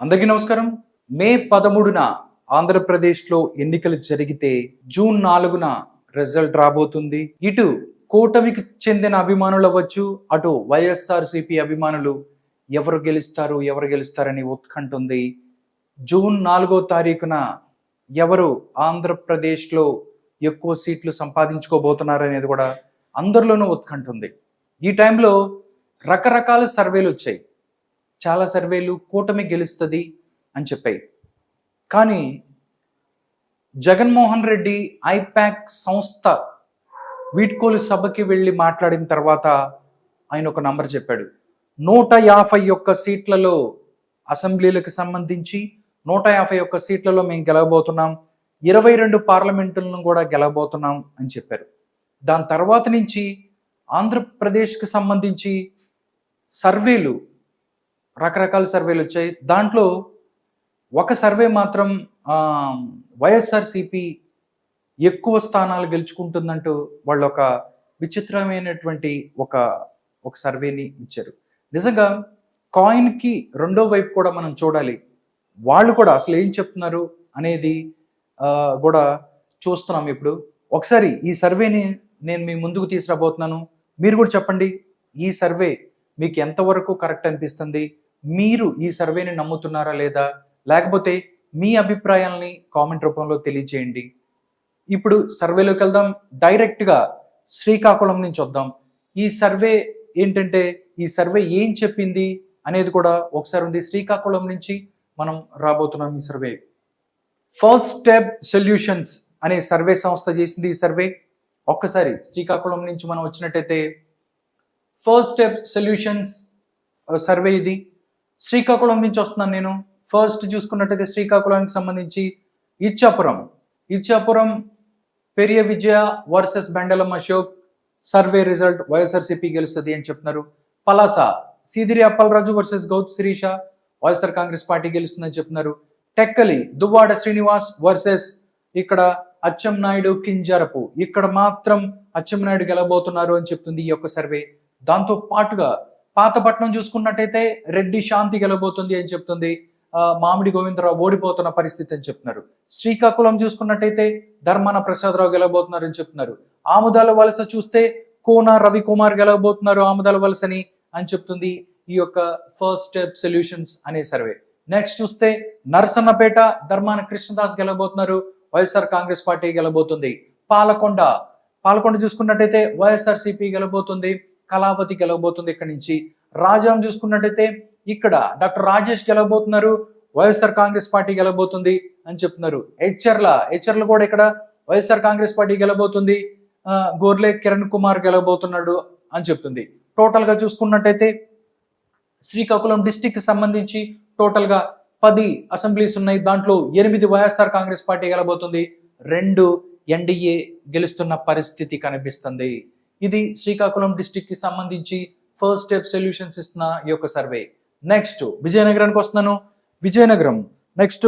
అందరికీ నమస్కారం. మే 13న ఆంధ్రప్రదేశ్లో ఎన్నికలు జరిగితే జూన్ 4న రిజల్ట్ రాబోతుంది. ఇటు కూటమికి చెందిన అభిమానులు అవ్వచ్చు, అటు వైఎస్ఆర్సీపీ అభిమానులు ఎవరు గెలుస్తారని ఉత్కంఠ ఉంది. జూన్ 4వ తారీఖున ఎవరు ఆంధ్రప్రదేశ్లో ఎక్కువ సీట్లు సంపాదించుకోబోతున్నారనేది కూడా అందరిలోనూ ఉత్కంఠ ఉంది. ఈ టైంలో రకరకాల సర్వేలు వచ్చాయి. చాలా సర్వేలు కూటమి గెలుస్తుంది అని చెప్పాయి. కానీ జగన్మోహన్ రెడ్డి ఐపాక్ సంస్థ వీడ్కోలు సభకి వెళ్ళి మాట్లాడిన తర్వాత ఆయన ఒక నంబర్ చెప్పాడు. 151 సీట్లలో అసెంబ్లీలకు సంబంధించి 151 సీట్లలో మేము గెలవబోతున్నాం, 22 పార్లమెంటులను కూడా గెలవబోతున్నాం అని చెప్పారు. దాని తర్వాత నుంచి ఆంధ్రప్రదేశ్కి సంబంధించి సర్వేలు, రకరకాల సర్వేలు వచ్చాయి. దాంట్లో ఒక సర్వే మాత్రం వైఎస్ఆర్సీపీ ఎక్కువ స్థానాలు గెలుచుకుంటుందంటూ వాళ్ళు ఒక విచిత్రమైనటువంటి ఒక సర్వేని ఇచ్చారు. నిజంగా కాయిన్కి రెండో వైపు కూడా మనం చూడాలి. వాళ్ళు కూడా అసలు ఏం చెప్తున్నారు అనేది కూడా చూస్తున్నాం. ఇప్పుడు ఒకసారి ఈ సర్వేని నేను మీ ముందుకు తీసుకురాబోతున్నాను. మీరు కూడా చెప్పండి, ఈ సర్వే మీకు ఎంతవరకు కరెక్ట్ అనిపిస్తుంది, మీరు ఈ సర్వేని నమ్ముతున్నారా లేదా, లేకపోతే మీ అభిప్రాయాలని కామెంట్ రూపంలో తెలియజేయండి. ఇప్పుడు సర్వేలోకి వెళ్దాం. డైరెక్ట్గా శ్రీకాకుళం నుంచి వద్దాం. ఈ సర్వే ఏంటంటే, ఈ సర్వే ఏం చెప్పింది అనేది కూడా ఒకసారి ఉంది. శ్రీకాకుళం నుంచి మనం రాబోతున్నాం. ఈ సర్వే ఫస్ట్ స్టెప్ సొల్యూషన్స్ అనే సర్వే సంస్థ చేసింది ఈ సర్వే. ఒక్కసారి శ్రీకాకుళం నుంచి మనం వచ్చినట్టయితే ఫస్ట్ స్టెప్ సొల్యూషన్స్ సర్వే ఇది. శ్రీకాకుళం నుంచి వస్తున్నాను నేను. ఫస్ట్ చూసుకున్నట్టయితే శ్రీకాకుళానికి సంబంధించి Ichchapuram Periya Vijaya versus Bendalam Ashok survey result YSRCP గెలుస్తుంది అని చెప్తున్నారు. Palasa Sidiri Appalaraju versus Gouthu Sirisha YSR Congress party గెలుస్తుందని చెప్తున్నారు. టెక్కలి దువ్వాడ శ్రీనివాస్ వర్సెస్ ఇక్కడ అచ్చెన్నాయుడు కింజరపు, ఇక్కడ మాత్రం అచ్చెన్నాయుడు గెలబోతున్నారు అని చెప్తుంది ఈ యొక్క సర్వే. దాంతో పాటుగా పాతపట్నం చూసుకున్నట్టయితే రెడ్డి శాంతి గెలబోతుంది అని చెప్తుంది. మామిడి గోవిందరావు ఓడిపోతున్న పరిస్థితి అని చెప్తున్నారు. శ్రీకాకుళం చూసుకున్నట్టయితే ధర్మాన ప్రసాదరావు గెలబోతున్నారు అని చెప్తున్నారు. ఆముదాల వలస చూస్తే కోన రవికుమార్ గెలవబోతున్నారు ఆముదాల వలసని అని చెప్తుంది ఈ యొక్క ఫస్ట్ స్టెప్ సొల్యూషన్స్ అనే సర్వే. నెక్స్ట్ చూస్తే నరసన్నపేట ధర్మాన కృష్ణదాస్ గెలవబోతున్నారు, వైఎస్ఆర్ కాంగ్రెస్ పార్టీ గెలబోతుంది. పాలకొండ చూసుకున్నట్టయితే వైఎస్ఆర్సీపీ గెలబోతుంది, కళావతి గెలవబోతుంది. ఇక్కడ నుంచి రాజాం చూసుకున్నట్టయితే ఇక్కడ డాక్టర్ రాజేష్ గెలవబోతున్నారు, వైఎస్ఆర్ కాంగ్రెస్ పార్టీ గెలవబోతుంది అని చెప్తున్నారు. హెచ్చర్ల కూడా ఇక్కడ వైఎస్ఆర్ కాంగ్రెస్ పార్టీ గెలవబోతుంది, గోర్లే కిరణ్ కుమార్ గెలవబోతున్నాడు అని చెప్తుంది. టోటల్ గా చూసుకున్నట్టయితే శ్రీకాకుళం డిస్టిక్ కి సంబంధించి టోటల్ గా 10 అసెంబ్లీస్ ఉన్నాయి. దాంట్లో 8 వైఎస్ఆర్ కాంగ్రెస్ పార్టీ గెలవబోతుంది, 2 ఎన్డీఏ గెలుస్తున్న పరిస్థితి కనిపిస్తుంది. ఇది శ్రీకాకుళం డిస్టిక్ కి సంబంధించి ఫస్ట్ స్టెప్ సొల్యూషన్స్ ఇస్తున్న ఈ యొక్క సర్వే. నెక్స్ట్ విజయనగరానికి వస్తున్నాను. విజయనగరం నెక్స్ట్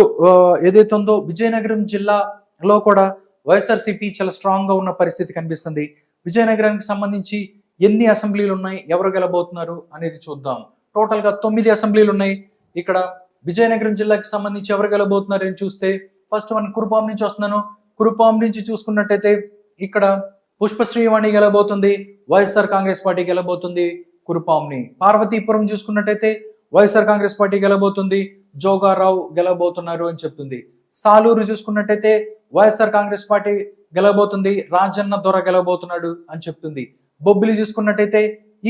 ఏదైతే ఉందో విజయనగరం జిల్లాలో కూడా వైఎస్ఆర్సీపీ చాలా స్ట్రాంగ్ గా ఉన్న పరిస్థితి కనిపిస్తుంది. విజయనగరానికి సంబంధించి ఎన్ని అసెంబ్లీలు ఉన్నాయి, ఎవరు గెలబోతున్నారు అనేది చూద్దాం. టోటల్ గా 9 అసెంబ్లీలు ఉన్నాయి. ఇక్కడ విజయనగరం జిల్లాకి సంబంధించి ఎవరు గెలబోతున్నారు అని చూస్తే ఫస్ట్ మనం కురుపాం నుంచి వస్తున్నాను. కురుపాం నుంచి చూసుకున్నట్టయితే ఇక్కడ పుష్పశ్రీవాణి గెలబోతుంది, వైఎస్ఆర్ కాంగ్రెస్ పార్టీ గెలబోతుంది కురుపాంని. పార్వతీపురం చూసుకున్నట్టయితే వైఎస్ఆర్ కాంగ్రెస్ పార్టీ గెలబోతుంది, జోగారావు గెలబోతున్నారు అని చెప్తుంది. సాలూరు చూసుకున్నట్టయితే వైఎస్ఆర్ కాంగ్రెస్ పార్టీ గెలబోతుంది, రాజన్న దొర గెలబోతున్నాడు అని చెప్తుంది. బొబ్బిలి చూసుకున్నట్టయితే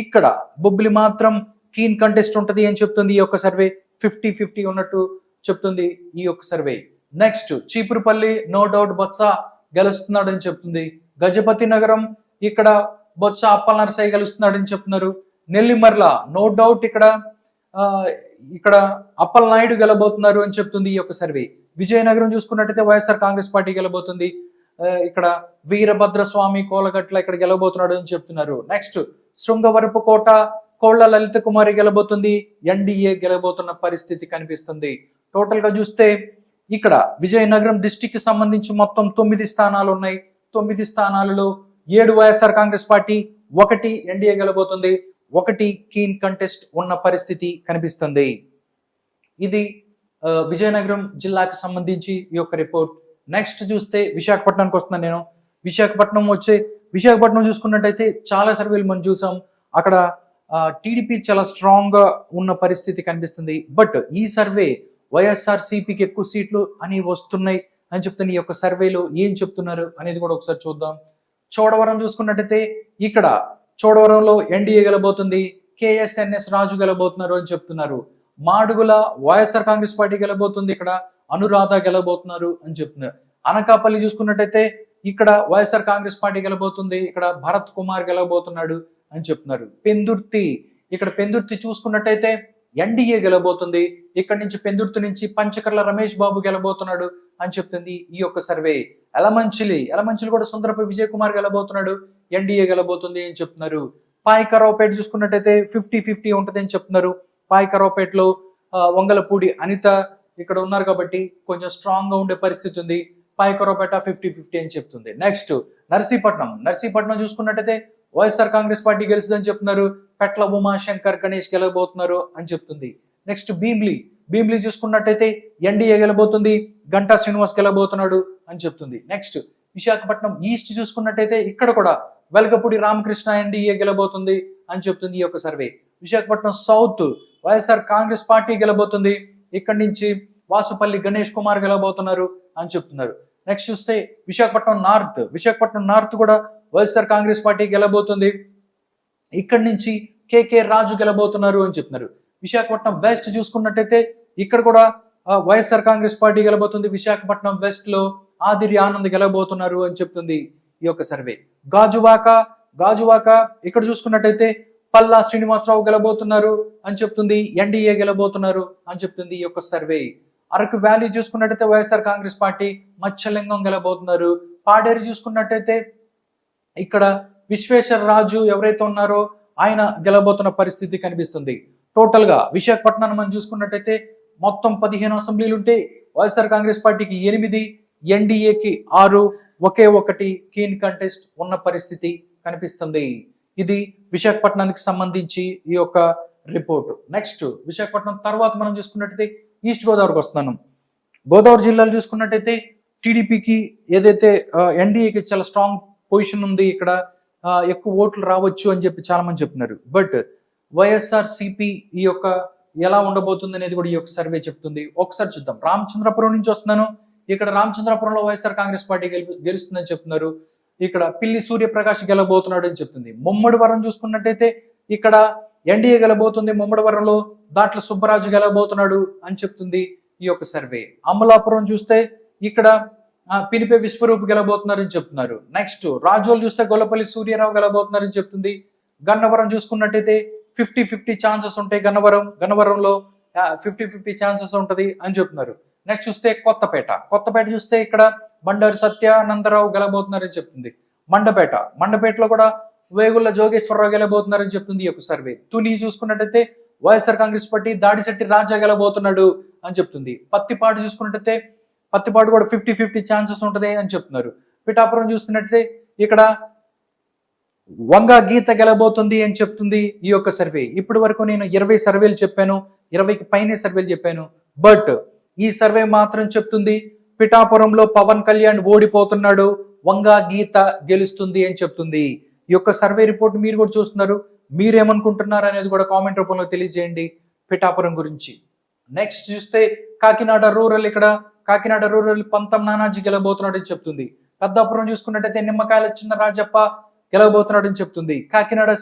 ఇక్కడ బొబ్బిలి మాత్రం కీన్ కంటెస్ట్ ఉంటుంది అని చెప్తుంది ఈ యొక్క సర్వే. 50-50 ఉన్నట్టు చెప్తుంది ఈ యొక్క survey. Next Cheepurupalli no doubt Botsa గెలుస్తున్నాడు అని చెప్తుంది. గజపతి నగరం ఇక్కడ బొత్స అప్పల నరసయ్య గెలుస్తున్నాడని చెప్తున్నారు. నెల్లిమర్ల నో డౌట్ ఇక్కడ అప్పల నాయుడు గెలబోతున్నారు అని చెప్తుంది ఈ యొక్క సర్వే. విజయనగరం చూసుకున్నట్టయితే వైఎస్ఆర్ కాంగ్రెస్ పార్టీ గెలబోతుంది, ఇక్కడ వీరభద్రస్వామి కోలగట్ల ఇక్కడ గెలబోతున్నాడు అని చెప్తున్నారు. నెక్స్ట్ శృంగవరపుకోట కోళ్ల లలిత కుమారి గెలబోతుంది, ఎన్డీఏ గెలబోతున్న పరిస్థితి కనిపిస్తుంది. టోటల్ గా చూస్తే ఇక్కడ విజయనగరం డిస్టిక్ కి సంబంధించి మొత్తం 9 స్థానాలు ఉన్నాయి. 9 స్థానాలలో 7 వైఎస్ఆర్ కాంగ్రెస్ పార్టీ, 1 ఎన్డీఏ గెలబోతుంది, 1 కీన్ కంటెస్ట్ ఉన్న పరిస్థితి కనిపిస్తుంది. ఇది విజయనగరం జిల్లాకు సంబంధించి ఈ యొక్క రిపోర్ట్. నెక్స్ట్ చూస్తే విశాఖపట్నానికి వస్తున్నాను నేను. విశాఖపట్నం చూసుకున్నట్టయితే చాలా సర్వేలు మనం చూసాం. అక్కడ టీడీపీ చాలా స్ట్రాంగ్ గా ఉన్న పరిస్థితి కనిపిస్తుంది. బట్ ఈ సర్వే వైఎస్ఆర్సీపీకి ఎక్కువ సీట్లు అని వస్తున్నాయి అని చెప్తున్న ఈ యొక్క సర్వేలో ఏం చెప్తున్నారు అనేది కూడా ఒకసారి చూద్దాం. చోడవరం చూసుకున్నట్టయితే ఇక్కడ చోడవరంలో ఎన్డీఏ గెలబోతుంది, కేఎస్ఎన్ఎస్ రాజు గెలబోతున్నారు అని చెప్తున్నారు. మాడుగుల వైఎస్ఆర్ కాంగ్రెస్ పార్టీ గెలబోతుంది, ఇక్కడ అనురాధ గెలబోతున్నారు అని చెప్తున్నారు. అనకాపల్లి చూసుకున్నట్టయితే ఇక్కడ వైఎస్ఆర్ కాంగ్రెస్ పార్టీ గెలబోతుంది, ఇక్కడ భరత్ కుమార్ గెలబోతున్నాడు అని చెప్తున్నారు. పెందుర్తి చూసుకున్నట్టయితే ఎన్డీఏ గెలబోతుంది, ఇక్కడ నుంచి పెందుర్తి నుంచి పంచకర్ల రమేష్ బాబు గెలబోతున్నాడు అని చెప్తుంది ఈ యొక్క సర్వే. ఎలమంచిలి కూడా సుందరపు విజయ్ కుమార్ గెలబోతున్నాడు, ఎన్డీఏ గెలబోతుంది అని చెప్తున్నారు. పాయకరావుపేట చూసుకున్నట్టయితే 50-50 ఉంటుంది అని చెప్తున్నారు. పాయకరావుపేటలో వంగలపూడి అనిత ఇక్కడ ఉన్నారు కాబట్టి కొంచెం స్ట్రాంగ్ గా ఉండే పరిస్థితి ఉంది. పాయకరావుపేట 50-50 అని చెప్తుంది. నెక్స్ట్ నర్సీపట్నం చూసుకున్నట్టయితే వైఎస్ఆర్ కాంగ్రెస్ పార్టీ గెలుస్తుందని చెప్తున్నారు, పెట్ల ఉమాశంకర్ గణేష్ గెలబోతున్నారు అని చెప్తుంది. నెక్స్ట్ భీమ్లీ చూసుకున్నట్టయితే ఎన్డీఏ గెలబోతుంది, గంటా శ్రీనివాస్ గెలబోతున్నాడు అని చెప్తుంది. నెక్స్ట్ విశాఖపట్నం ఈస్ట్ చూసుకున్నట్టయితే ఇక్కడ కూడా వెలగపూడి రామకృష్ణ ఎన్డీఏ గెలబోతుంది అని చెప్తుంది ఈ యొక్క survey. Visakhapatnam south YSR Congress party గెలబోతుంది, ఇక్కడి నుంచి వాసుపల్లి గణేష్ కుమార్ గెలబోతున్నారు అని చెప్తున్నారు. నెక్స్ట్ చూస్తే విశాఖపట్నం నార్త్ కూడా వైఎస్ఆర్ కాంగ్రెస్ పార్టీ గెలబోతుంది, ఇక్కడి నుంచి కేకే రాజు గెలబోతున్నారు అని చెప్తున్నారు. విశాఖపట్నం వెస్ట్ చూసుకున్నట్టయితే ఇక్కడ కూడా వైఎస్ఆర్ కాంగ్రెస్ పార్టీ గెలబోతుంది, విశాఖపట్నం వెస్ట్ లో ఆదిరి ఆనంద్ గెలబోతున్నారు అని చెప్తుంది ఈ యొక్క సర్వే. గాజువాక ఇక్కడ చూసుకున్నట్టయితే పల్లా శ్రీనివాసరావు గెలబోతున్నారు అని చెప్తుంది, ఎన్డీఏ గెలబోతున్నారు అని చెప్తుంది ఈ యొక్క సర్వే. అరకు వ్యాలీ చూసుకున్నట్టయితే వైఎస్ఆర్ కాంగ్రెస్ పార్టీ మత్స్యలింగం గెలబోతున్నారు. పాడేరు చూసుకున్నట్టయితే ఇక్కడ విశ్వేశ్వర రాజు ఎవరైతే ఉన్నారో ఆయన గెలబోతున్న పరిస్థితి కనిపిస్తుంది. టోటల్ గా విశాఖపట్నాన్ని మనం చూసుకున్నట్టయితే మొత్తం 15 అసెంబ్లీలు ఉంటే వైఎస్ఆర్ కాంగ్రెస్ పార్టీకి 8, ఎన్డీఏకి 6, ఒకే ఒకటి కీన్ కంటెస్ట్ ఉన్న పరిస్థితి కనిపిస్తుంది. ఇది విశాఖపట్నానికి సంబంధించి ఈ యొక్క రిపోర్ట్. నెక్స్ట్ విశాఖపట్నం తర్వాత మనం చూసుకున్నట్టయితే ఈస్ట్ గోదావరికి వస్తున్నాను. గోదావరి జిల్లాలో చూసుకున్నట్టయితే టీడీపీకి ఏదైతే ఎన్డీఏకి చాలా స్ట్రాంగ్ పొజిషన్ ఉంది, ఇక్కడ ఎక్కువ ఓట్లు రావచ్చు అని చెప్పి చాలా మంది చెప్తున్నారు. బట్ వైఎస్ఆర్సీపీ ఈ యొక్క ఎలా ఉండబోతుంది అనేది కూడా ఈ యొక్క సర్వే చెప్తుంది. ఒకసారి చూద్దాం. రామచంద్రపురం నుంచి వస్తున్నాను. ఇక్కడ రామచంద్రపురంలో వైఎస్ఆర్ కాంగ్రెస్ పార్టీ గెలుస్తుందని చెప్తున్నారు, ఇక్కడ పిల్లి సూర్యప్రకాష్ గెలబోతున్నాడు అని చెప్తుంది. ముమ్మడివరం చూసుకున్నట్టయితే ఇక్కడ ఎన్డీఏ గెలబోతుంది, ముమ్మడివరంలో దాట్ల సుబ్బరాజు గెలబోతున్నాడు అని చెప్తుంది ఈ యొక్క సర్వే. అమలాపురం చూస్తే ఇక్కడ పినిపే విశ్వరూప్ గెలబోతున్నారని చెప్తున్నారు. నెక్స్ట్ రాజోలు చూస్తే గొల్లపల్లి సూర్యారావు గెలబోతున్నారని చెప్తుంది. గన్నవరం చూసుకున్నట్టయితే 50-50 ఛాన్సెస్ ఉంటాయి, గన్నవరంలో 50-50 ఛాన్సెస్ ఉంటది అని చెప్తున్నారు. నెక్స్ట్ చూస్తే కొత్తపేట చూస్తే ఇక్కడ బండారు సత్యానందరావు గెలబోతున్నారని చెప్తుంది. మండపేటలో కూడా వేగుళ్ల జోగేశ్వరరావు గెలబోతున్నారని చెప్తుంది ఈ యొక్క సర్వే. తుని చూసుకున్నట్టయితే వైఎస్ఆర్ కాంగ్రెస్ పార్టీ దాడిశెట్టి రాజా గెలబోతున్నాడు అని చెప్తుంది. పత్తిపాడు చూసుకున్నట్టయితే పత్తిపాడు కూడా 50-50 ఛాన్సెస్ ఉంటది అని చెప్తున్నారు. పిఠాపురం చూస్తున్నట్టయితే ఇక్కడ వంగ గీత గెలబోతుంది అని చెప్తుంది ఈ యొక్క సర్వే. ఇప్పటి వరకు నేను 20 సర్వేలు చెప్పాను, 20కి పైనే సర్వేలు చెప్పాను. బట్ ఈ సర్వే మాత్రం చెప్తుంది పిఠాపురంలో పవన్ కళ్యాణ్ ఓడిపోతున్నాడు, వంగ గీత గెలుస్తుంది అని చెప్తుంది. ఈ యొక్క సర్వే రిపోర్ట్ మీరు కూడా చూస్తున్నారు, మీరేమనుకుంటున్నారు అనేది కూడా కామెంట్ రూపంలో తెలియజేయండి పిఠాపురం గురించి. నెక్స్ట్ చూస్తే కాకినాడ రూరల్, ఇక్కడ కాకినాడ రూరల్ పంతం నానాజీ గెలబోతున్నాడు అని చెప్తుంది. పెద్దాపురం చూసుకున్నట్టయితే నిమ్మకాయల చిన్న రాజప్ప గెలవబోతున్నాడు అని చెప్తుంది. కాకినాడ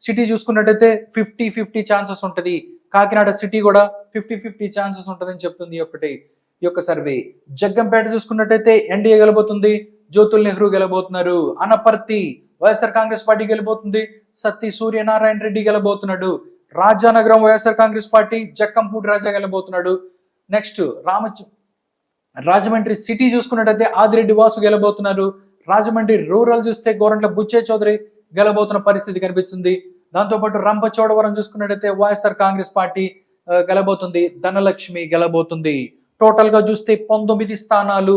సిటీ చూసుకున్నట్టయితే 50-50 ఛాన్సెస్ ఉంటది, కాకినాడ సిటీ కూడా 50-50 ఛాన్సెస్ ఉంటదని చెప్తుంది ఈ యొక్క సర్వే. జగ్గంపేట చూసుకున్నట్టయితే ఎన్డీఏ గెలబోతుంది, జ్యోతుల్ నెహ్రూ గెలబోతున్నారు. అనపర్తి వైఎస్ఆర్ కాంగ్రెస్ పార్టీ గెలబోతుంది, సత్తి సూర్యనారాయణ రెడ్డి గెలబోతున్నాడు. రాజానగరం వైఎస్ఆర్ కాంగ్రెస్ పార్టీ జక్కంపూడి రాజా గెలబోతున్నాడు. నెక్స్ట్ రాజమండ్రి సిటీ చూసుకున్నట్టయితే ఆదిరెడ్డి వాసు గెలబోతున్నారు. రాజమండ్రి రూరల్ చూస్తే గోరంట్ల బుచ్చే చౌదరి గెలబోతున్న పరిస్థితి కనిపిస్తుంది. దాంతోపాటు రంపచోడవరం చూసుకున్నట్టయితే వైఎస్ఆర్ కాంగ్రెస్ పార్టీ గెలబోతుంది, ధనలక్ష్మి గెలబోతుంది. టోటల్ గా చూస్తే 19 స్థానాలు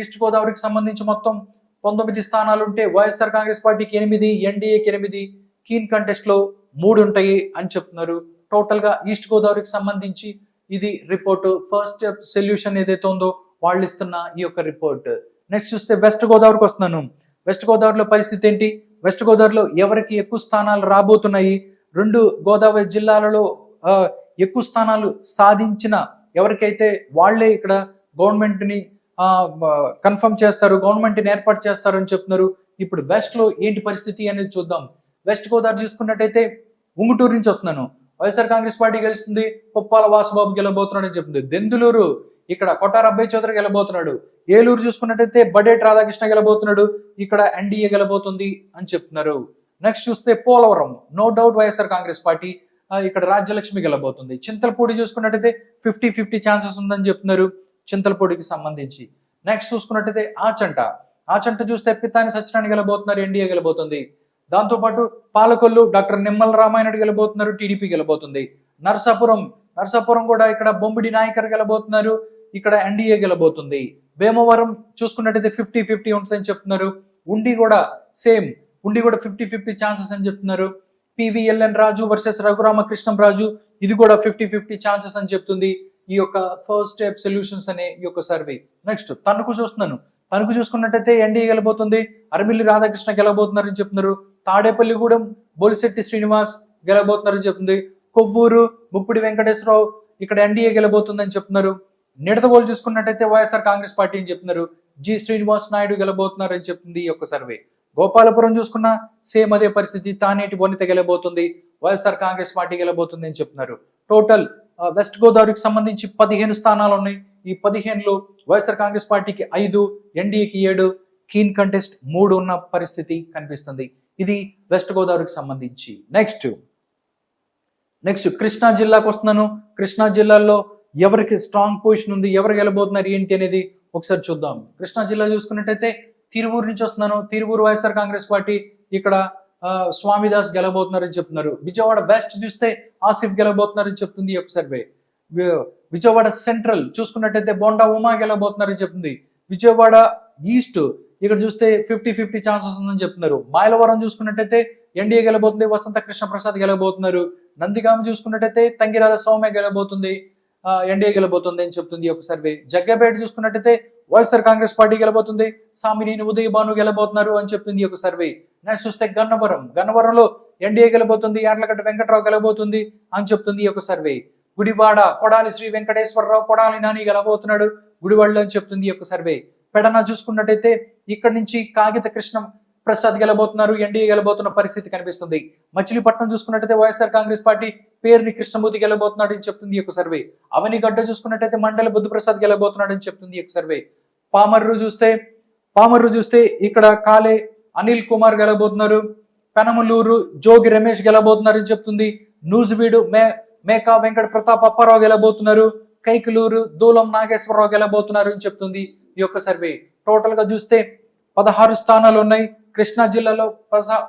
ఈస్ట్ గోదావరికి సంబంధించి మొత్తం 19 స్థానాలు ఉంటే వైఎస్ఆర్ కాంగ్రెస్ పార్టీకి 8, ఎన్డీఏకి 8, కీన్ కంటెస్ట్ లో 3 ఉంటాయి అని చెప్తున్నారు. టోటల్ గా ఈస్ట్ గోదావరికి సంబంధించి ఇది రిపోర్ట్. ఫస్ట్ సొల్యూషన్ ఏదైతే ఉందో వాళ్ళు ఇస్తున్న ఈ యొక్క రిపోర్ట్. నెక్స్ట్ చూస్తే వెస్ట్ గోదావరికి వస్తున్నాను. వెస్ట్ గోదావరిలో పరిస్థితి ఏంటి? వెస్ట్ గోదావరిలో ఎవరికి ఎక్కువ స్థానాలు రాబోతున్నాయి? 2 గోదావరి జిల్లాలలో ఎక్కువ స్థానాలు సాధించిన ఎవరికైతే వాళ్లే ఇక్కడ గవర్నమెంట్ ని కన్ఫర్మ్ చేస్తారు, గవర్నమెంట్ ని ఏర్పాటు చేస్తారు అని చెప్తున్నారు. ఇప్పుడు వెస్ట్ లో ఏంటి పరిస్థితి అనేది చూద్దాం. వెస్ట్ గోదావరి చూసుకున్నట్టయితే ఉంగుటూరు నుంచి వస్తున్నాను. వైఎస్ఆర్ కాంగ్రెస్ పార్టీ గెలుస్తుంది, పుప్పాల వాసుబాబు గెలబోతున్నాడు అని చెప్తుంది. దెందులూరు ఇక్కడ కొట్టార అబ్బాయి చౌదరి గెలబోతున్నాడు. ఏలూరు చూసుకున్నట్టయితే బడేటి రాధాకృష్ణ గెలబోతున్నాడు, ఇక్కడ ఎన్డీఏ గెలబోతుంది అని చెప్తున్నారు. నెక్స్ట్ చూస్తే Polavaram, no doubt YSR Congress party, ఇక్కడ రాజ్యలక్ష్మి గెలబోతుంది. చింతలపూడి చూసుకున్నట్టయితే 50-50 ఛాన్సెస్ ఉందని చెప్తున్నారు చింతలపూడికి సంబంధించి. నెక్స్ట్ చూసుకున్నట్టయితే ఆచంట చూస్తే పితాని సత్యనారాయణ గెలబోతున్నారు, ఎన్డీఏ గెలబోతుంది. దాంతోపాటు పాలకొల్లు డాక్టర్ నిమ్మల రామాయణుడు గెలబోతున్నారు, టీడీపీ గెలబోతుంది. నర్సాపురం కూడా ఇక్కడ బొమ్మిడి నాయకర్ గెలబోతున్నారు, ఇక్కడ ఎన్డీఏ గెలబోతుంది. భీమవరం చూసుకున్నట్టయితే 50-50 ఉంటుందని చెప్తున్నారు. ఉండి కూడా 50-50 ఛాన్సెస్ అని చెప్తున్నారు. పివిఎల్ఎన్ రాజు వర్సెస్ రఘురామకృష్ణంరాజు, ఇది కూడా 50-50 ఛాన్సెస్ అని చెప్తుంది ఈ యొక్క ఫస్ట్ స్టెప్ సొల్యూషన్స్ అనే ఈ యొక్క సర్వే. నెక్స్ట్ తణుకు చూసుకున్నట్టయితే ఎన్డీఏ గెలబోతుంది, అరమిల్లి రాధాకృష్ణ గెలబోతున్నారని చెప్తున్నారు. తాడేపల్లిగూడెం బొలిశెట్టి శ్రీనివాస్ గెలబోతున్నారని చెప్తుంది. కొవ్వూరు ముప్పిడి వెంకటేశ్వరరావు, ఇక్కడ ఎన్డీఏ గెలబోతుందని చెప్తున్నారు. నిడదవోలు చూసుకున్నట్టయితే వైఎస్ఆర్ కాంగ్రెస్ పార్టీ అని చెప్తున్నారు, జి శ్రీనివాస్ నాయుడు గెలబోతున్నారని చెప్తుంది ఈ యొక్క సర్వే. గోపాలపురం చూసుకున్న సేమ్ అదే పరిస్థితి, తానేటి వనిత గెలబోతుంది, వైఎస్ఆర్ కాంగ్రెస్ పార్టీ గెలబోతుంది అని చెప్తున్నారు. టోటల్ వెస్ట్ గోదావరికి సంబంధించి 15 స్థానాలు ఉన్నాయి. ఈ 15లో వైఎస్ఆర్ కాంగ్రెస్ పార్టీకి 5, ఎన్డీఏకి 7, కీన్ కంటెస్ట్ 3 ఉన్న పరిస్థితి కనిపిస్తుంది. ఇది వెస్ట్ గోదావరికి సంబంధించి. నెక్స్ట్ కృష్ణా జిల్లాకు వస్తున్నాను. కృష్ణా జిల్లాలో ఎవరికి స్ట్రాంగ్ పొజిషన్ ఉంది, ఎవరు గెలబోతున్నారు ఏంటి అనేది ఒకసారి చూద్దాం. కృష్ణా జిల్లా చూసుకున్నట్టయితే తిరువూరు నుంచి వస్తున్నాను. తిరువూరు వైఎస్ఆర్ కాంగ్రెస్ పార్టీ, ఇక్కడ స్వామిదాస్ గెలబోతున్నారని చెప్తున్నారు. విజయవాడ వెస్ట్ చూస్తే ఆసిఫ్ గెలబోతున్నారని చెప్తుంది ఈ యొక్క సర్వే. విజయవాడ సెంట్రల్ చూసుకున్నట్టయితే బోండా ఉమా గెలబోతున్నారని చెప్తుంది. విజయవాడ ఈస్ట్ ఇక్కడ చూస్తే 50-50 ఛాన్సెస్ ఉందని చెప్తున్నారు. మైలవరం చూసుకున్నట్టయితే ఎన్డీఏ గెలబోతుంది, వసంత కృష్ణ ప్రసాద్ గెలబోతున్నారు. నందిగామ చూసుకున్నట్టయితే తంగిరాల సౌమ్య గెలబోతుంది, ఎన్డీఏ గెలబోతుంది అని చెప్తుంది ఈ యొక్క సర్వే. జగ్గపేట చూసుకున్నట్టయితే వైఎస్ఆర్ కాంగ్రెస్ పార్టీ గెలబోతుంది, సామినేని ఉదయ భాను గెలబోతున్నారు అని చెప్తుంది ఈ యొక్క సర్వే. నెక్స్ట్ చూస్తే గన్నవరంలో ఎన్డీఏ గెలబోతుంది, యార్లగడ్డ వెంకటరావు గెలబోతుంది అని చెప్తుంది ఈ యొక్క సర్వే. గుడివాడ కొడాలి శ్రీ వెంకటేశ్వరరావు, కొడాలి నాని గెలబోతున్నాడు గుడివాడలో అని చెప్తుంది ఈ యొక్క సర్వే. పెడన చూసుకున్నట్టయితే ఇక్కడ నుంచి కాగిత కృష్ణ ప్రసాద్ గెలబోతున్నారు, ఎన్డీఏ గెలబోతున్న పరిస్థితి కనిపిస్తుంది. మచిలీపట్నం చూసుకున్నట్టయితే వైఎస్ఆర్ కాంగ్రెస్ పార్టీ పేరుని కృష్ణమూర్తి గెలబోతున్నాడు అని చెప్తుంది ఈ యొక్క సర్వే. అవనిగడ్డ చూసుకున్నట్టయితే మండల బుద్ధప్రసాద్ గెలబోతున్నాడు అని చెప్తుంది ఈ యొక్క సర్వే. పామర్రు చూస్తే ఇక్కడ కాలే అనిల్ కుమార్ గెలబోతున్నారు. పెనమలూరు జోగి రమేష్ గెలబోతున్నారు అని చెప్తుంది. నూజివీడు మేకా వెంకట ప్రతాప్ అప్పారావు గెలబోతున్నారు. కైకలూరు దూలం నాగేశ్వరరావు గెలబోతున్నారు అని చెప్తుంది ఈ యొక్క సర్వే. టోటల్ గా చూస్తే 16 స్థానాలు ఉన్నాయి. కృష్ణా జిల్లాలో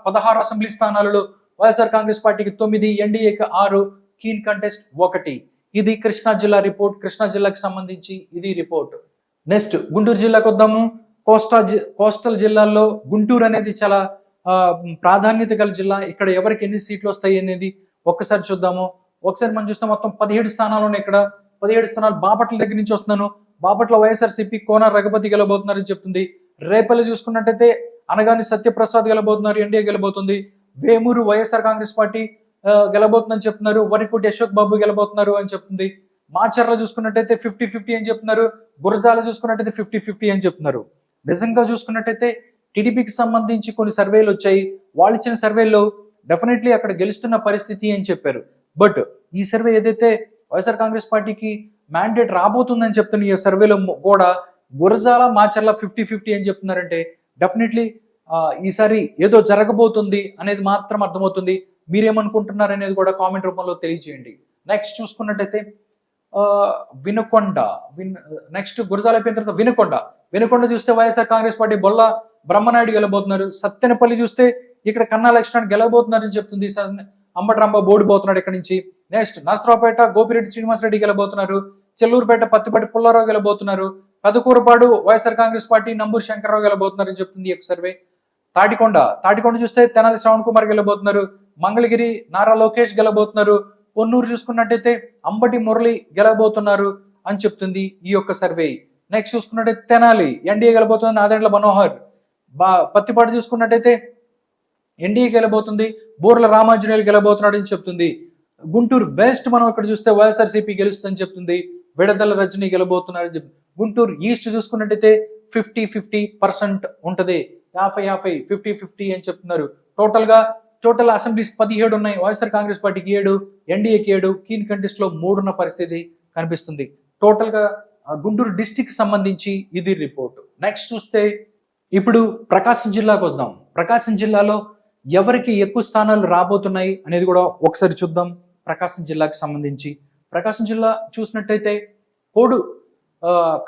16 అసెంబ్లీ స్థానాలలో వైఎస్ఆర్ కాంగ్రెస్ పార్టీకి 9, ఎన్డీఏకి 6, కీన్ కంటెస్ట్ 1. ఇది కృష్ణా జిల్లా రిపోర్ట్. కృష్ణా జిల్లాకి సంబంధించి ఇది రిపోర్ట్. నెక్స్ట్ గుంటూరు జిల్లాకు వద్దాము. కోస్టల్ జిల్లాల్లో గుంటూరు అనేది చాలా ప్రాధాన్యత గల జిల్లా. ఇక్కడ ఎవరికి ఎన్ని సీట్లు వస్తాయి అనేది ఒక్కసారి చూద్దాము. ఒకసారి మనం చూస్తే మొత్తం 17 స్థానాలు ఉన్నాయి. ఇక్కడ 17 స్థానాలు బాపట్ల దగ్గర నుంచి వస్తున్నాను. బాపట్ల వైఎస్ఆర్సీపీ కోన రఘుపతి గెలబోతున్నారని చెప్తుంది. రేపల్లి చూసుకున్నట్టయితే అనగాని సత్యప్రసాద్ గెలబోతున్నారు, ఎన్డీఏ గెలబోతుంది. వేమూరు వైఎస్ఆర్ కాంగ్రెస్ పార్టీ గెలబోతుందని చెప్తున్నారు. వరికోటి అశోక్ బాబు గెలబోతున్నారు అని చెప్తుంది. మాచర్ల చూసుకున్నట్టయితే 50-50 అని చెప్తున్నారు. గురజాల చూసుకున్నట్టయితే 50-50 అని చెప్తున్నారు. నిజంగా చూసుకున్నట్టయితే టీడీపీకి సంబంధించి కొన్ని సర్వేలు వచ్చాయి. వాళ్ళు ఇచ్చిన సర్వేలో డెఫినెట్లీ అక్కడ గెలుస్తున్న పరిస్థితి అని చెప్పారు. బట్ ఈ సర్వే ఏదైతే వైఎస్ఆర్ కాంగ్రెస్ పార్టీకి మ్యాండేట్ రాబోతుందని చెప్తున్న ఈ సర్వేలో కూడా గురజాల మాచర్ల 50-50 అని చెప్తున్నారంటే డెఫినెట్లీ ఈసారి ఏదో జరగబోతుంది అనేది మాత్రం అర్థమవుతుంది. మీరేమనుకుంటున్నారు అనేది కూడా కామెంట్ రూపంలో తెలియజేయండి. నెక్స్ట్ చూసుకున్నట్టయితే నెక్స్ట్ గురజాల అయిపోయిన తర్వాత వినుకొండ చూస్తే వైఎస్ఆర్ కాంగ్రెస్ పార్టీ బొల్ల బ్రహ్మనాయుడు గెలబోతున్నారు. సత్తెనపల్లి చూస్తే ఇక్కడ కన్నా లక్ష్మణ్ గెలబోతున్నారని చెప్తుంది. అంబటరాంబ బోడిపోతున్నాడు ఇక్కడ నుంచి. నెక్స్ట్ నర్సరావుపేట గోపిరెడ్డి శ్రీనివాసరెడ్డి గెలబోతున్నారు. చెల్లూరుపేట పత్తిపాటి పుల్లారావు గెలబోతున్నారు. పెదకూరపాడు వైఎస్ఆర్ కాంగ్రెస్ పార్టీ నంబూరు శంకర్రావు గెలబోతున్నారని చెప్తుంది ఈ సర్వే. తాటికొండ చూస్తే తెనాలి శ్రవణ్ కుమార్ గెలబోతున్నారు. మంగళగిరి నారా లోకేష్ గెలబోతున్నారు. పొన్నూరు చూసుకున్నట్టయితే అంబటి మురళి గెలబోతున్నారు అని చెప్తుంది ఈ యొక్క సర్వే. నెక్స్ట్ చూసుకున్నట్టయితే తెనాలి ఎన్డీఏ గెలబోతుంది నాదెండ్ల మనోహర్. పత్తిపాటు చూసుకున్నట్టయితే ఎన్డీఏ గెలబోతుంది, బూర్ల రామాంజనేయులు గెలబోతున్నాడు అని చెప్తుంది. గుంటూరు వెస్ట్ మనం ఇక్కడ చూస్తే వైఎస్ఆర్సీపీ గెలుస్తుందని చెప్తుంది, విడదల రజనీ గెలబోతున్నారని చెప్తుంది. గుంటూరు ఈస్ట్ చూసుకున్నట్టయితే 50-50% ఉంటది, 50-50 50-50 అని చెప్తున్నారు. టోటల్ అసెంబ్లీస్ 17 ఉన్నాయి, వైఎస్ఆర్ కాంగ్రెస్ పార్టీకి 7, ఎన్డీఏకి 7, కీన్ కంటెస్ట్ లో 3 ఉన్న పరిస్థితి కనిపిస్తుంది. టోటల్ గా గుంటూరు డిస్టిక్ సంబంధించి ఇది రిపోర్ట్. నెక్స్ట్ చూస్తే ఇప్పుడు ప్రకాశం జిల్లాకు వద్దాం. ప్రకాశం జిల్లాలో ఎవరికి ఎక్కువ స్థానాలు రాబోతున్నాయి అనేది కూడా ఒకసారి చూద్దాం. ప్రకాశం జిల్లాకు సంబంధించి ప్రకాశం జిల్లా చూసినట్టయితే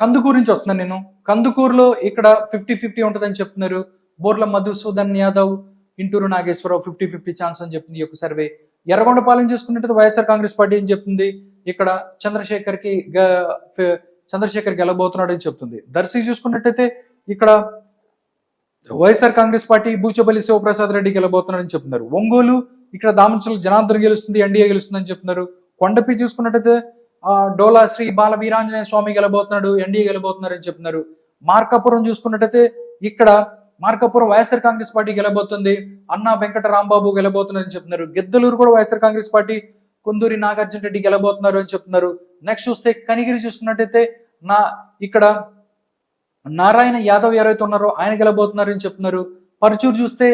కందుకూరు నుంచి వస్తున్నాను నేను. కందుకూరులో ఇక్కడ 50-50 ఉంటుందని చెప్తున్నారు. బోర్ల మధుసూదన్ యాదవ్, ఇంటూరు నాగేశ్వరరావు 50-50 ఛాన్స్ అని చెప్తుంది ఈ యొక్క సర్వే. ఎర్రగొండపాలెం చూసుకున్నట్టు వైఎస్ఆర్ కాంగ్రెస్ పార్టీ అని చెప్తుంది, ఇక్కడ చంద్రశేఖర్ గెలబోతున్నాడు అని చెప్తుంది. దర్శి చూసుకున్నట్టయితే ఇక్కడ వైఎస్ఆర్ కాంగ్రెస్ పార్టీ బూచపల్లి శివప్రసాద్ రెడ్డి గెలబోతున్నాడని చెప్తున్నారు. ఒంగోలు ఇక్కడ దామచల జనార్దన్ గెలుస్తుంది, ఎన్డీఏ గెలుస్తుందని చెప్తున్నారు. కొండపి చూసుకున్నట్టయితే డోలా శ్రీ బాల వీరాంజనేయ స్వామి గెలబోతున్నాడు, ఎన్డీఏ గెలబోతున్నారని చెప్తున్నారు. మార్కాపురం చూసుకున్నట్టయితే ఇక్కడ మార్కాపురం వైఎస్ఆర్ కాంగ్రెస్ పార్టీ గెలబోతుంది, అన్నా వెంకట రాంబాబు గెలబోతున్నారని చెప్తున్నారు. గిద్దలూరు కూడా వైఎస్ఆర్ కాంగ్రెస్ పార్టీ కుందూరి నాగార్జున రెడ్డి గెలబోతున్నారు అని చెప్తున్నారు. నెక్స్ట్ చూస్తే కనిగిరి చూసుకున్నట్టయితే ఇక్కడ నారాయణ యాదవ్ ఎవరైతే ఉన్నారో ఆయన గెలబోతున్నారు అని చెప్తున్నారు. పరుచూరు చూస్తే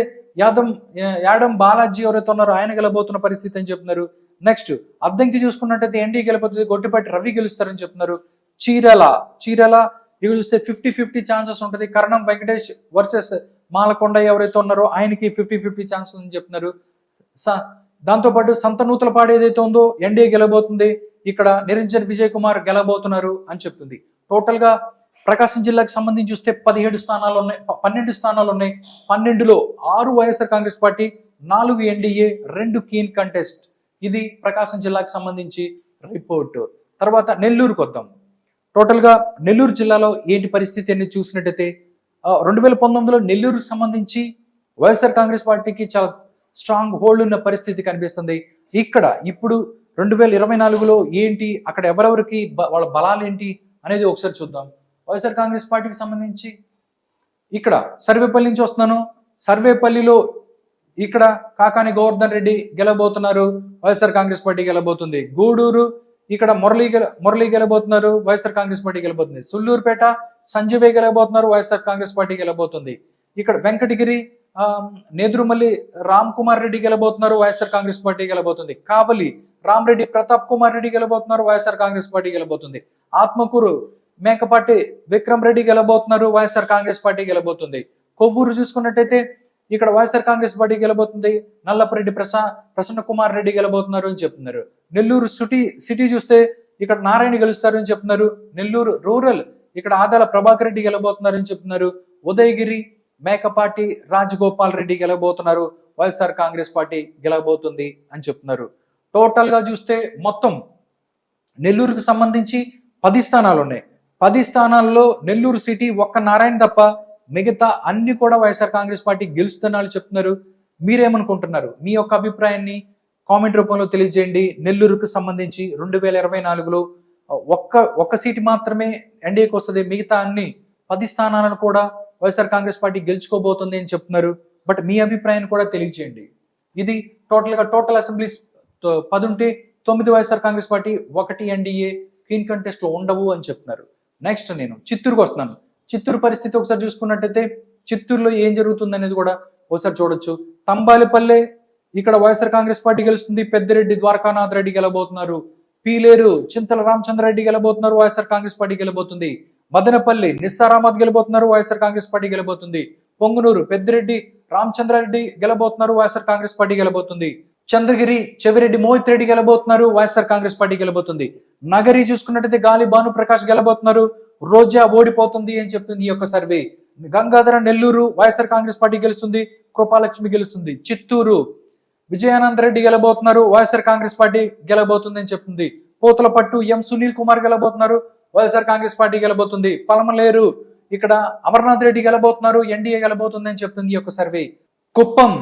యాదం బాలాజీ ఎవరైతే ఉన్నారో ఆయన గెలబోతున్న పరిస్థితి అని చెప్తున్నారు. నెక్స్ట్ అద్దంకి చూసుకున్నట్టయితే ఎన్డీ గెలబోతుంది, గొట్టిపాటి రవి గెలుస్తారని చెప్తున్నారు. చీరాల ఇవి చూస్తే 50-50 ఛాన్సెస్ ఉంటుంది. కరణం వెంకటేష్ వర్సెస్ మాలకొండ ఎవరైతే ఉన్నారో ఆయనకి 50-50 ఛాన్సెస్ అని చెప్తున్నారు. దాంతోపాటు సంతనూతలపాడు ఏదైతే ఉందో ఎన్డీఏ గెలబోతుంది, ఇక్కడ నిరంజన్ విజయ్ కుమార్ గెలబోతున్నారు అని చెప్తుంది. టోటల్ గా ప్రకాశం జిల్లాకు సంబంధించి చూస్తే 12 స్థానాలు ఉన్నాయి, 12 స్థానాలు ఉన్నాయి. 12లో 6 YSR Congress party, 4 NDA, 2 keen contest. ఇది ప్రకాశం జిల్లాకు సంబంధించి రిపోర్ట్. తర్వాత నెల్లూరుకు వద్దాం. టోటల్ గా నెల్లూరు జిల్లాలో ఏంటి పరిస్థితి అని చూసినట్టయితే 2019లో నెల్లూరుకు సంబంధించి వైఎస్ఆర్ కాంగ్రెస్ పార్టీకి చాలా స్ట్రాంగ్ హోల్డ్ ఉన్న పరిస్థితి కనిపిస్తుంది. ఇక్కడ ఇప్పుడు 2024లో ఏంటి, అక్కడ ఎవరెవరికి వాళ్ళ బలాలు ఏంటి అనేది ఒకసారి చూద్దాం. వైఎస్ఆర్ కాంగ్రెస్ పార్టీకి సంబంధించి ఇక్కడ సర్వేపల్లి నుంచి వస్తున్నాను. సర్వేపల్లిలో ఇక్కడ కాకాని గోవర్ధన్ రెడ్డి గెలబోతున్నారు, వైఎస్ఆర్ కాంగ్రెస్ పార్టీ గెలబోతుంది. గూడూరు ఇక్కడ Murali గెలబోతున్నారు, YSR Congress party గెలబోతుంది. Sullurpeta సంజీవే గెలబోతున్నారు, YSR Congress party గెలబోతుంది. ఇక్కడ వెంకటగిరి నేదురుమల్లి రామ్ కుమార్ రెడ్డి గెలబోతున్నారు, వైఎస్ఆర్ కాంగ్రెస్ పార్టీ గెలబోతుంది. కావలి రామరెడ్డి ప్రతాప్ కుమార్ రెడ్డి గెలబోతున్నారు, వైఎస్ఆర్ కాంగ్రెస్ పార్టీ గెలబోతుంది. ఆత్మకూరు మేకపాటి విక్రమ్ రెడ్డి గెలబోతున్నారు, వైఎస్ఆర్ కాంగ్రెస్ పార్టీ గెలబోతుంది. కొవ్వూరు చూసుకున్నట్టయితే ఇక్కడ వైఎస్ఆర్ కాంగ్రెస్ పార్టీ గెలబోతుంది, నల్లపరెడ్డి ప్రసన్న కుమార్ రెడ్డి గెలబోతున్నారు అని చెప్తున్నారు. నెల్లూరు సిటీ చూస్తే ఇక్కడ నారాయణ గెలుస్తారు అని చెప్తున్నారు. నెల్లూరు రూరల్ ఇక్కడ ఆదాల ప్రభాకర్ రెడ్డి గెలబోతున్నారు అని చెప్తున్నారు. ఉదయగిరి మేకపాటి రాజగోపాల్ రెడ్డి గెలబోతున్నారు, వైఎస్ఆర్ కాంగ్రెస్ పార్టీ గెలబోతుంది అని చెప్తున్నారు. టోటల్ గా చూస్తే మొత్తం నెల్లూరుకు సంబంధించి 10 స్థానాలు ఉన్నాయి. 10 స్థానాల్లో నెల్లూరు సిటీ ఒక్క నారాయణ తప్ప మిగతా అన్ని కూడా వైఎస్ఆర్ కాంగ్రెస్ పార్టీ గెలుస్తున్నారు చెప్తున్నారు. మీరేమనుకుంటున్నారు? మీ యొక్క అభిప్రాయాన్ని కామెంట్ రూపంలో తెలియజేయండి. నెల్లూరుకు సంబంధించి 2024లో ఒక్క సీటు మాత్రమే ఎన్డీఏకి వస్తుంది, మిగతా అన్ని 10 స్థానాలను కూడా వైఎస్ఆర్ కాంగ్రెస్ పార్టీ గెలుచుకోబోతుంది అని చెప్తున్నారు. బట్ మీ అభిప్రాయాన్ని కూడా తెలియజేయండి. ఇది టోటల్ అసెంబ్లీస్ 10 ఉంటే 9 YSR Congress party, 1 NDA, clean contest లో ఉండవు అని చెప్తున్నారు. నెక్స్ట్ నేను చిత్తూరుకు వస్తున్నాను. చిత్తూరు పరిస్థితి ఒకసారి చూసుకున్నట్టయితే చిత్తూరులో ఏం జరుగుతుంది అనేది కూడా ఒకసారి చూడొచ్చు. తంబాలిపల్లె ఇక్కడ వైఎస్ఆర్ కాంగ్రెస్ పార్టీ గెలుస్తుంది, పెద్దిరెడ్డి ద్వారకానాథ్ రెడ్డి గెలబోతున్నారు. పీలేరు చింతల రామచంద్రారెడ్డి గెలబోతున్నారు, వైఎస్ఆర్ కాంగ్రెస్ పార్టీ గెలబోతుంది. మదనపల్లి నిస్సార్ అహ్మద్ గెలబోతున్నారు, వైఎస్ఆర్ కాంగ్రెస్ పార్టీ గెలబోతుంది. పొంగునూరు పెద్దిరెడ్డి రామచంద్రారెడ్డి గెలబోతున్నారు, వైఎస్ఆర్ కాంగ్రెస్ పార్టీ గెలబోతుంది. చంద్రగిరి చెవిరెడ్డి మోహిత్ రెడ్డి గెలబోతున్నారు, వైఎస్ఆర్ కాంగ్రెస్ పార్టీ గెలబోతుంది. నగరి చూసుకున్నట్టయితే గాలి భానుప్రకాష్ గెలబోతున్నారు, రోజా ఓడిపోతుంది అని చెప్తుంది ఈ యొక్క సర్వే. గంగాధర నెల్లూరు వైఎస్ఆర్ కాంగ్రెస్ పార్టీ గెలుస్తుంది, కృపాలక్ష్మి గెలుస్తుంది. చిత్తూరు విజయానంద్ రెడ్డి గెలబోతున్నారు, వైఎస్ఆర్ కాంగ్రెస్ పార్టీ గెలబోతుంది అని చెప్తుంది. పోతులపట్టు ఎం సునీల్ కుమార్ గెలబోతున్నారు, వైఎస్ఆర్ కాంగ్రెస్ పార్టీ గెలబోతుంది. పలమలేరు ఇక్కడ అమర్నాథ్ రెడ్డి గెలబోతున్నారు, ఎన్డీఏ గెలబోతుంది అని చెప్తుంది ఈ యొక్క survey. Kuppam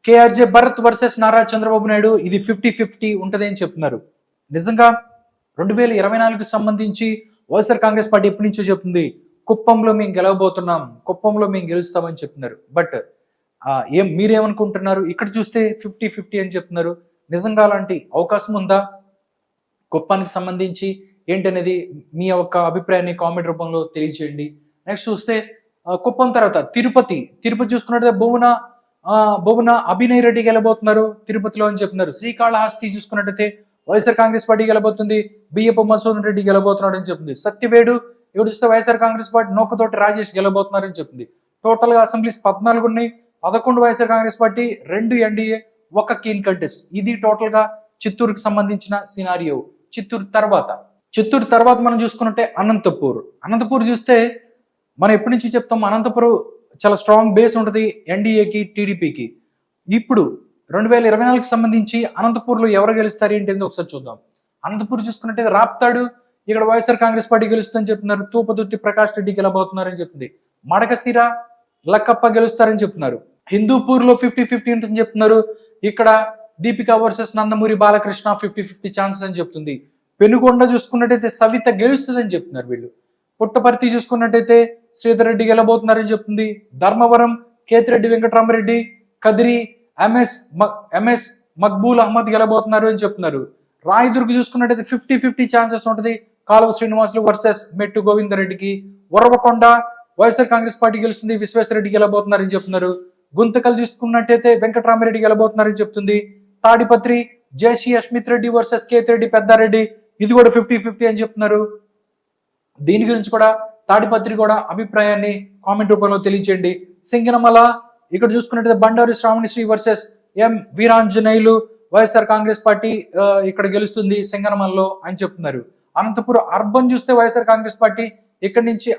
KRJ Bharat versus Nara Chandrababu Naidu ఇది 50-50 ఉంటుంది అని చెప్తున్నారు. నిజంగా 2024కి సంబంధించి వైఎస్ఆర్ కాంగ్రెస్ పార్టీ ఎప్పటి నుంచో చెప్తుంది కుప్పంలో మేము గెలవబోతున్నాం, కుప్పంలో మేము గెలుస్తామని చెప్తున్నారు. బట్ మీరేమనుకుంటున్నారు? ఇక్కడ చూస్తే 50-50 అని చెప్తున్నారు. నిజంగా అలాంటి అవకాశం ఉందా? కుప్పానికి సంబంధించి ఏంటనేది మీ యొక్క అభిప్రాయాన్ని కామెంట్ రూపంలో తెలియజేయండి. నెక్స్ట్ చూస్తే కుప్పం తర్వాత తిరుపతి చూసుకున్నట్లయితే బొగున అభినయ్ రెడ్డి గెలబోతున్నారు తిరుపతిలో అని చెప్తున్నారు. శ్రీకాళహస్తి చూసుకున్నట్టయితే వైఎస్ఆర్ కాంగ్రెస్ పార్టీ గెలబోతుంది, బియ్యపు మసూదన్ రెడ్డి గెలబోతున్నాడు అని చెప్తుంది. సత్యవేడు ఇక్కడ చూస్తే వైఎస్ఆర్ కాంగ్రెస్ పార్టీ నోకతోటి రాజేష్ గెలబోతున్నారని చెప్తుంది. టోటల్ గా అసెంబ్లీస్ 14 ఉన్నాయి, 11 YSR Congress party, 2 NDA, 1 keen contest. ఇది టోటల్ గా చిత్తూరుకి సంబంధించిన సినారియో. చిత్తూరు తర్వాత మనం చూసుకున్నట్టే అనంతపూర్ చూస్తే మనం ఎప్పటి నుంచి చెప్తాం అనంతపురం చాలా స్ట్రాంగ్ బేస్ ఉంటుంది ఎన్డీఏకి, టీడీపీకి. ఇప్పుడు 2024కి సంబంధించి అనంతపూర్లో ఎవరు గెలుస్తారు ఏంటి ఒకసారి చూద్దాం. అనంతపూర్ చూసుకున్నట్టే రాప్తాడు ఇక్కడ వైఎస్ఆర్ కాంగ్రెస్ పార్టీ గెలుస్తుందని చెప్తున్నారు. తూపదుర్తి ప్రకాష్ రెడ్డి గెలబోతున్నారని చెప్తుంది. మడకశిర లక్కప్ప గెలుస్తారని చెప్తున్నారు. హిందూపూర్ లో 50-50 ఉంటుందని చెప్తున్నారు. ఇక్కడ దీపికా వర్సెస్ నందమూరి బాలకృష్ణ 50-50 ఛాన్సెస్ అని చెప్తుంది. పెనుగొండ చూసుకున్నట్టయితే సవిత గెలుస్తుందని చెప్తున్నారు వీళ్ళు. పుట్టపర్తి చూసుకున్నట్టయితే శ్రీధర్ రెడ్డి గెలబోతున్నారని చెప్తుంది. ధర్మవరం కేతిరెడ్డి వెంకటరామరెడ్డి, కదిరి ఎంఎస్ మక్బూల్ అహ్మద్ గెలబోతున్నారు అని చెప్తున్నారు. రాయదుర్గ్ చూసుకున్నట్టయితే 50-50 ఛాన్సెస్ ఉంటుంది. కాలువ శ్రీనివాసులు వర్సెస్ మెట్టు గోవిందరెడ్డికి. ఉరవకొండ వైఎస్ఆర్ కాంగ్రెస్ పార్టీ గెలుస్తుంది, విశ్వేశ్వరరెడ్డి గెలబోతున్నారని చెప్తున్నారు. గుంతకల్ చూసుకున్నట్టయితే వెంకటరామరెడ్డి గెలబోతున్నారని చెప్తుంది. తాడిపత్రి జేసీ అస్మిత్ రెడ్డి వర్సెస్ కేతిరెడ్డి పెద్దారెడ్డి, ఇది కూడా 50-50 అని చెప్తున్నారు. దీని గురించి కూడా తాడిపత్రి కూడా అభిప్రాయాన్ని కామెంట్ రూపంలో తెలియచేయండి. సింగనమల ఇక్కడ చూసుకున్నట్టయితే Bandaru Sravani Sree versus M Veeranjaneyulu, YSR Congress party ఇక్కడ గెలుస్తుంది సింగనమలలో అని చెప్తున్నారు. అనంతపురం అర్బన్ చూస్తే వైఎస్ఆర్ కాంగ్రెస్ పార్టీ ఇక్కడి నుంచి